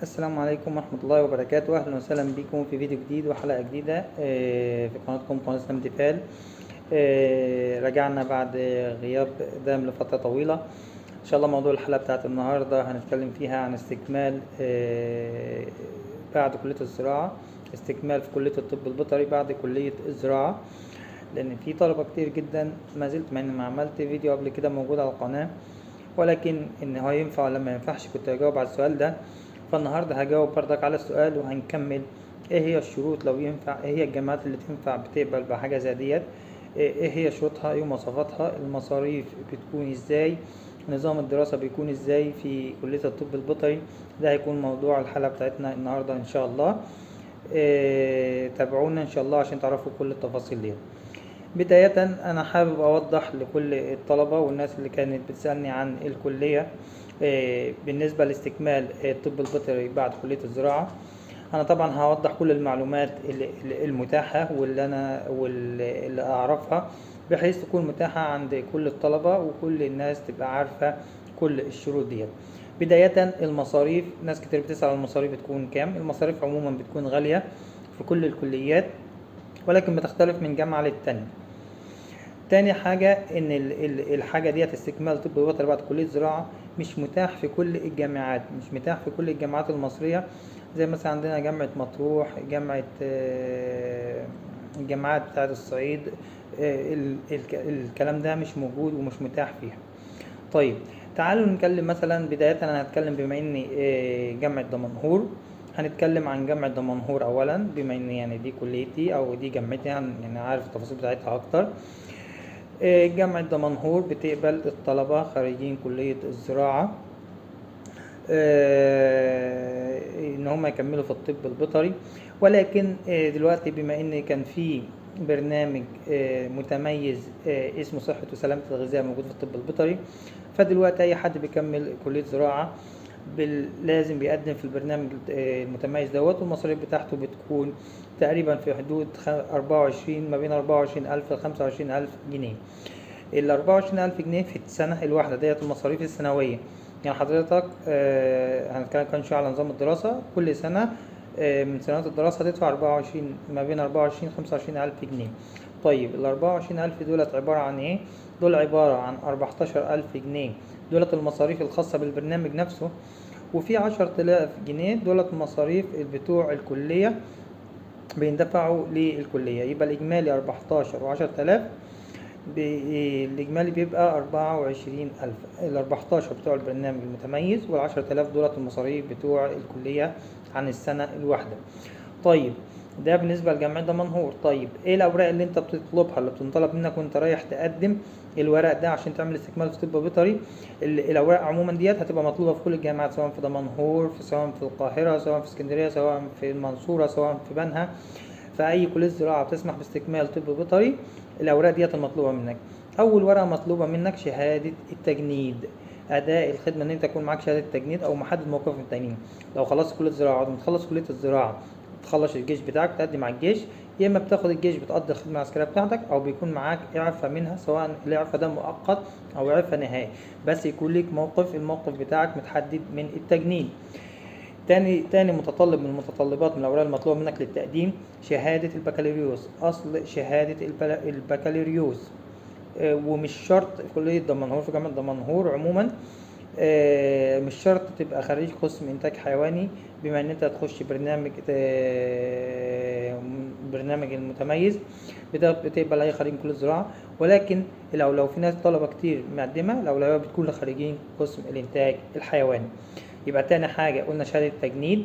السلام عليكم ورحمة الله وبركاته. أهلا وسهلا بكم في فيديو جديد وحلقة جديدة في قناتكم قناة إسلام دفال. رجعنا بعد غياب دام لفترة طويلة. إن شاء الله موضوع الحلقة بتاعت النهاردة هنتكلم فيها عن استكمال بعد كلية الزراعة، استكمال في كلية الطب البيطري بعد كلية الزراعة، لأن في طلبة كتير جدا ما زلت، مع إني ما عملت فيديو قبل كده موجود على القناة، ولكن إن هو ينفع ولا ما ينفعش كنت هجاوب على السؤال ده. فالنهارده هجاوب بردك على السؤال وهنكمل ايه هي الشروط لو ينفع، ايه هي الجامعات اللي تنفع بتقبل بحاجة زي ديت، ايه هي شروطها، ايه مواصفاتها، المصاريف بتكون ازاي، نظام الدراسة بيكون ازاي في كلية الطب البيطري. ده هيكون موضوع الحلقة بتاعتنا النهاردة ان شاء الله. تابعونا ان شاء الله عشان تعرفوا كل التفاصيل دي. بداية أنا حابب أوضح لكل الطلبة والناس اللي كانت بتسألني عن الكلية بالنسبة لاستكمال الطب البيطري بعد كلية الزراعة. أنا طبعا هوضح كل المعلومات المتاحة واللي أعرفها، بحيث تكون متاحة عند كل الطلبة وكل الناس تبقى عارفة كل الشروط دي. بداية المصاريف، ناس كتير بتسأل عن المصاريف بتكون كام. المصاريف عموما بتكون غالية في كل الكليات، ولكن بتختلف من جامعة للتانية. تاني حاجة إن الحاجة ديت استكمال طب بيطري بعد كلية زراعة مش متاح في كل الجامعات، مش متاح في كل الجامعات المصرية. زي مثلا عندنا جامعة مطروح، جامعة الجامعات بتاعة الصعيد، الكلام ده مش موجود ومش متاح فيها. طيب تعالوا نتكلم مثلا. بداية أنا هتكلم بما إني جامعة دمنهور، هنتكلم عن جامعة دمنهور أولا بما إن يعني دي كليتي أو دي جامعتي، يعني عارف التفاصيل بتاعتها أكتر. جامعة دمنهور بتقبل الطلبة خريجين كلية الزراعة إن هم يكملوا في الطب البيطري، ولكن دلوقتي بما إن كان في برنامج متميز اسمه صحة وسلامة الغذاء موجود في الطب البيطري، فدلوقتي أي حد بيكمل كلية زراعة لازم بيقدم في البرنامج المتميز دوت، والمصاريف بتاعته بتكون تقريبا في حدود 24 ما بين 24,000 ل 25,000 جنيه. ال 24,000 جنيه في السنة الواحدة ديت المصاريف السنوية. يعني حضرتك هنتكلم كان شوية على نظام الدراسة. كل سنة من سنوات الدراسة هتدفع 24 ما بين 24 25,000 جنيه. طيب ال 24,000 دولت عبارة عن ايه؟ دول عبارة عن 14,000 جنيه دولت المصاريف الخاصة بالبرنامج نفسه، وفي 10,000 جنيه دولت المصاريف بتوع الكلية بيندفعوا للكلية. يبقى الإجمالي 14 و10,000، الإجمالي بيبقى 24,000. ال 14 بتوع البرنامج المتميز وال10,000 دولت المصاريف بتوع الكلية عن السنة الواحدة. طيب ده بالنسبة لجامعة دمنهور. طيب ايه الأوراق اللي انت بتطلبها، اللي بتنطلب منك وانت رايح تقدم الورق ده عشان تعمل استكمال في طب بيطري؟ الأوراق عموما ديت هتبقى مطلوبة في كل الجامعات، سواء في دمنهور، سواء في القاهرة، سواء في اسكندرية، سواء في المنصورة، سواء في بنها. فأي كلية زراعة بتسمح باستكمال طب بيطري الأوراق ديت المطلوبة منك. أول ورقة مطلوبة منك شهادة التجنيد، أداء الخدمة، إن أنت يكون معاك شهادة تجنيد أو محدد موقف من التجنيد. لو خلصت كلية زراعة وتخلص كلية الزراعة تخلص الجيش بتاعك تقدم على الجيش، يا إما بتاخد الجيش بتقضي الخدمة العسكرية بتاعتك، أو بيكون معاك إعفاء منها، سواء الإعفاء ده مؤقت أو إعفاء نهائي، بس يكون ليك موقف، الموقف بتاعك متحدد من التجنيد. تاني متطلب من المتطلبات من الأوراق المطلوبة منك للتقديم شهادة البكالوريوس، أصل شهادة البكالوريوس. ومش شرط في كلية دمنهور، في جامعة دمنهور عموما مش شرط تبقى خريج قسم إنتاج حيواني بما إن أنت هتخش برنامج المتميز، بتقبل أي خريج كلية زراعة. ولكن لو في ناس طلبة كتير مقدمة، الأولوية بتكون لخريجين قسم الإنتاج الحيواني. يبقى تاني حاجة قلنا شهادة التجنيد.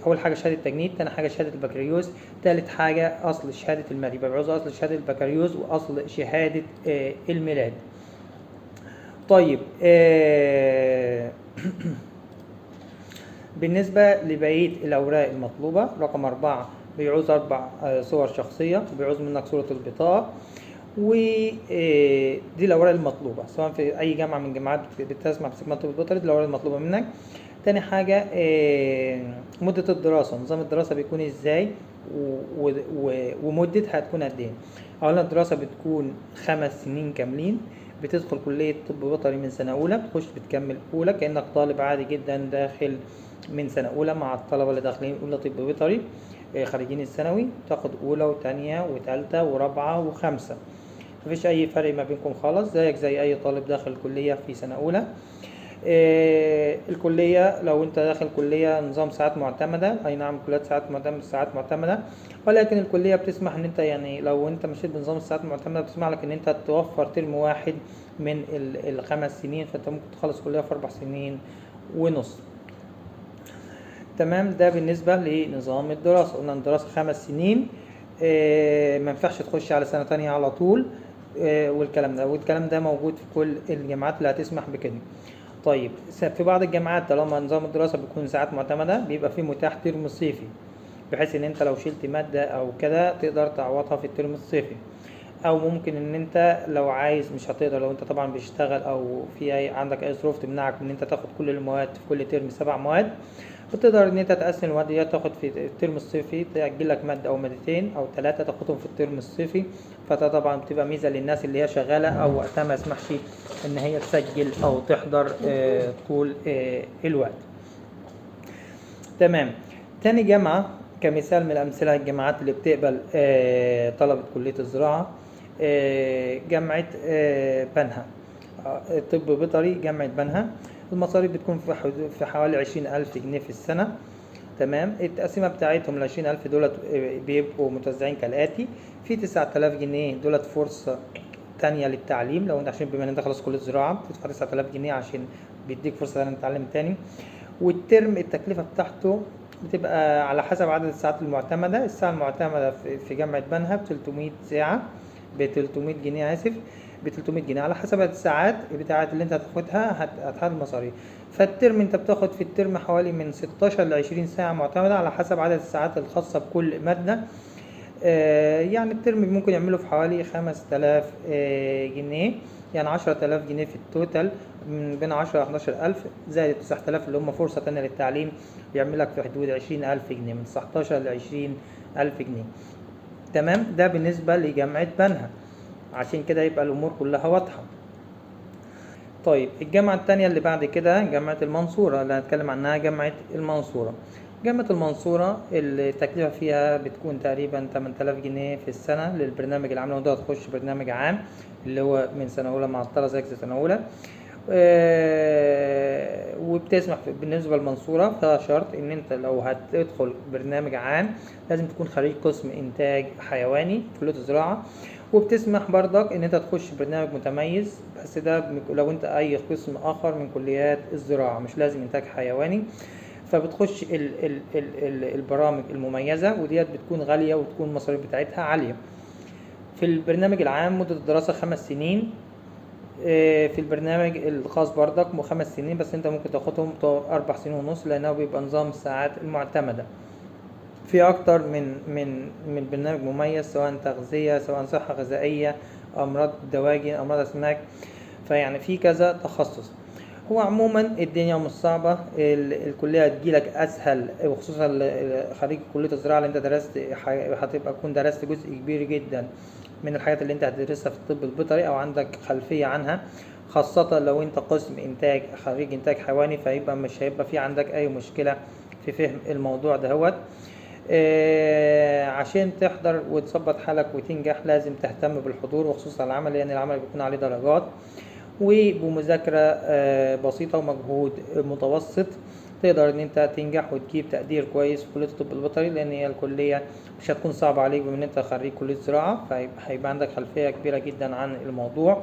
أول حاجة شهادة التجنيد، تاني حاجة شهادة البكالوريوس، تالت حاجة أصل شهادة الميلاد. يبقى بعوز أصل شهادة البكالوريوس وأصل شهادة الميلاد. طيب بالنسبة لبقية الأوراق المطلوبة، رقم 4 بيعوز 4 صور شخصية، بيعوز منك صورة البطاقة، ودي الأوراق المطلوبة سواء في أي جامعة من جامعات بتسمع باستكمال طب البيطري. دي الأوراق المطلوبة منك. تاني حاجة مدة الدراسة، نظام الدراسة بيكون ازاي ومدتها هتكون قد ايه. أولا الدراسة بتكون 5 سنين كاملين. بتدخل كلية طب بيطري من سنة أولى، بتخش بتكمل أولى كأنك طالب عادي جدا داخل من سنة أولى مع الطلبة اللي داخلين أولى طب بيطري خارجين الثانوي، تاخد أولى وتانية وتالتة ورابعة وخمسة، مفيش أي فرق ما بينكم خالص، زيك زي أي طالب داخل الكلية في سنة أولى. الكلية لو انت داخل كلية نظام ساعات معتمدة، اي نعم كليات ساعات معتمدة، ولكن الكلية بتسمح ان انت يعني لو انت مشيت بنظام الساعات المعتمدة بتسمح لك ان انت توفر ترم واحد من الخمس سنين، فانت ممكن تخلص كلية في 4 سنين ونص. تمام، ده بالنسبة لنظام الدراسة. قلنا الدراسة 5 سنين، ما ينفعش تخش على سنة تانية على طول، والكلام ده موجود في كل الجامعات اللي هتسمح بكده. طيب في بعض الجامعات طالما نظام الدراسة بيكون ساعات معتمدة بيبقى فيه متاح ترم صيفي، بحيث ان انت لو شلت مادة او كده تقدر تعوضها في الترم الصيفي، او ممكن ان انت لو عايز مش هتقدر، لو انت طبعا بتشتغل او في عندك اي ظروف تمنعك ان انت تاخد كل المواد في كل ترم 7 مواد، بتقدر ان انت تقسم المواد دي، تاخد في الترم الصيفي تأجل لك مادة او مادتين او 3 تاخدهم في الترم الصيفي. فده طبعا بتبقى ميزة للناس اللي هي شغالة او وقتها ما يسمحش ان هي تسجل او تحضر طول الوقت. تمام. تاني جامعة كمثال من الأمثلة الجامعات اللي بتقبل طلبة كلية الزراعة، جامعة بنها، طب بيطري جامعة بنها. المصاريف بتكون في حوالي 20,000 جنيه في السنة. تمام. التقسيمة بتاعتهم ال20,000 دولت بيبقوا متوزعين كالآتي: في 9,000 جنيه دولت فرصة تانية للتعليم، لو انت عشان بما ان انت خلاص كلية زراعة بتدفع 9,000 جنيه عشان بيديك فرصة تانية تتعلم تاني. والترم التكلفة بتاعته بتبقى على حسب عدد الساعات المعتمدة. الساعة المعتمدة في جامعة بنها ب 300 ساعة، ب 300 جنيه آسف، ب 300 جنيه على حسب الساعات بتاعت اللي انت هتاخدها هتحدد المصاريف. فالترم انت بتاخد في الترم حوالي من 16 ل 20 ساعة معتمدة على حسب عدد الساعات الخاصة بكل مادة. يعني الترم ممكن يعمله في حوالي 5,000 جنيه، يعني 10,000 جنيه في التوتال، من بين 10 ل 11,000 زائد 9,000 اللي هم فرصة تانية للتعليم، بيعمل لك في حدود 20,000 جنيه، من 19 ل 20,000 جنيه. تمام. ده بالنسبة لجامعة بنها، عشان كده يبقى الأمور كلها واضحة. طيب الجامعة التانية اللي بعد كده جامعة المنصورة اللي هنتكلم عنها، جامعة المنصورة. جامعة المنصورة التكلفة فيها بتكون تقريبا 8,000 جنيه في السنة للبرنامج العام، لو انت هتخش برنامج عام اللي هو من سنة أولى مع الطلبة زيك زي سنة أولى. وبتسمح بالنسبة للمنصورة فيها شرط ان انت لو هتدخل برنامج عام لازم تكون خريج قسم انتاج حيواني في كلية الزراعة، وبتسمح برضك ان انت تخش برنامج متميز، بس ده لو انت اي قسم اخر من كليات الزراعة مش لازم انتاج حيواني، فبتخش البرامج المميزة، وديت بتكون غالية وتكون المصاريف بتاعتها عالية. في البرنامج العام مدة الدراسة 5 سنين، في البرنامج الخاص برضك 5 سنين، بس انت ممكن تاخدهم 4 سنين ونص لانه بيبقى نظام الساعات المعتمدة. في اكتر من برنامج مميز، سواء تغذية، سواء صحة غذائية، امراض دواجن، امراض اسماك، فيعني في كذا تخصص. هو عموما الدنيا مش صعبة، الكلية هتجيلك اسهل، وخصوصا خريج كلية الزراعة اللي انت درست هتبقى تكون درست جزء كبير جدا من الحاجات اللي انت هتدرسها في الطب البيطري او عندك خلفية عنها، خاصة لو انت قسم انتاج خريج انتاج حيواني، فيبقى مش هيبقى في عندك اي مشكلة في فهم الموضوع دهوت. عشان تحضر وتظبط حالك وتنجح لازم تهتم بالحضور، وخصوصا العمل، لان العمل بيكون عليه درجات، وبمذاكرة بسيطة ومجهود متوسط تقدر ان انت تنجح وتجيب تقدير كويس في كلية الطب البيطري، لان هي الكلية مش هتكون صعبة عليك بما ان انت خريج كلية زراعة، فهيبقى عندك خلفية كبيرة جدا عن الموضوع.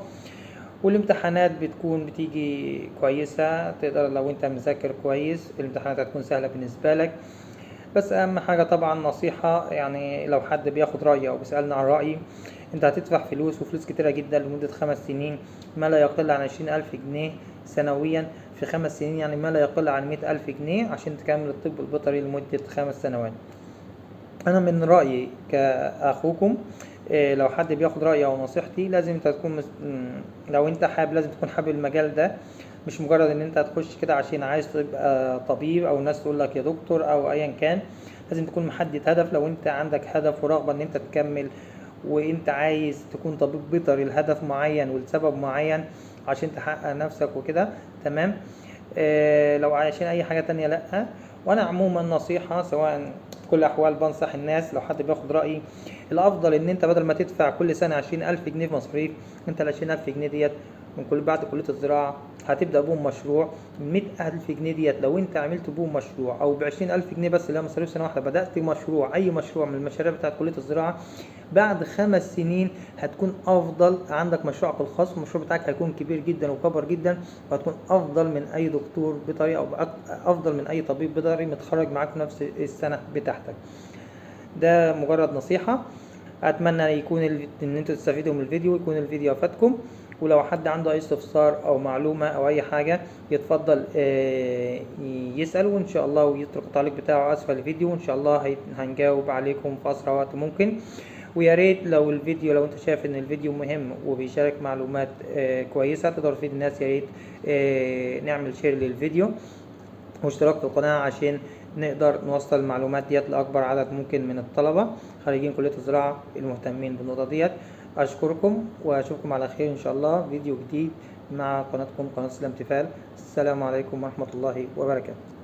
والامتحانات بتيجي كويسة، تقدر لو انت مذاكر كويس الامتحانات هتكون سهلة بالنسبة لك. بس اهم حاجة طبعا نصيحة، يعني لو حد بياخد رأيي او بيسألنا عن رأيي، انت هتدفع فلوس وفلوس كتيرة جدا لمدة 5 سنين، ما لا يقل عن 20,000 جنيه سنويا في 5 سنين، يعني ما لا يقل عن 100,000 جنيه عشان تكمل الطب البيطري لمدة 5 سنوات. انا من رأيي كأخوكم، لو حد بياخد رأيي او نصيحتي لازم انت تكون لو انت حابب لازم تكون حابب المجال ده، مش مجرد ان انت هتخش كده عشان عايز تبقى طبيب او الناس تقول لك يا دكتور او ايا كان. لازم تكون محدد هدف، لو انت عندك هدف ورغبة ان انت تكمل وانت عايز تكون طبيب بيطري لهدف معين ولسبب معين عشان تحقق نفسك وكده. تمام. لو عايشين اي حاجة تانية لا. وانا عموما نصيحة سواء في كل الاحوال بنصح الناس لو حد بياخد رأيي، الافضل ان انت بدل ما تدفع كل سنة 20,000 جنيه في مصاريف، انت ال 20,000 جنيه ديت من كل بعد كلية الزراعة هتبدأ بهم مشروع. 100,000 جنيه ديت لو انت عملت بهم مشروع، او ب20,000 جنيه بس اللي هي مصاريف سنة واحدة بدأت مشروع، اي مشروع من المشاريع بتاعت كلية الزراعة، بعد 5 سنين هتكون افضل، عندك مشروعك الخاص والمشروع بتاعك هيكون كبير جدا وكبر جدا، وهتكون افضل من اي دكتور بيطري، او افضل من اي طبيب بيطري متخرج معاك في نفس السنة بتاعتك. ده مجرد نصيحة. اتمنى يكون ان انتوا تستفيدوا من الفيديو، يكون الفيديو افادكم. ولو حد عنده اي استفسار او معلومة او اي حاجة يتفضل يسأل، وان شاء الله ويترك التعليق بتاعه اسفل الفيديو، وان شاء الله هنجاوب عليكم في اسرع وقت ممكن. ويا ريت لو انت شايف ان الفيديو مهم وبيشارك معلومات كويسة تقدر تفيد الناس، يا ريت نعمل شير للفيديو واشتراك في القناة عشان نقدر نوصل المعلومات ديت لأكبر عدد ممكن من الطلبة خريجين كلية الزراعة المهتمين بالنقطة ديت. أشكركم وأشوفكم على خير إن شاء الله فيديو جديد مع قناتكم قناة اسلام تيفال. السلام عليكم ورحمة الله وبركاته.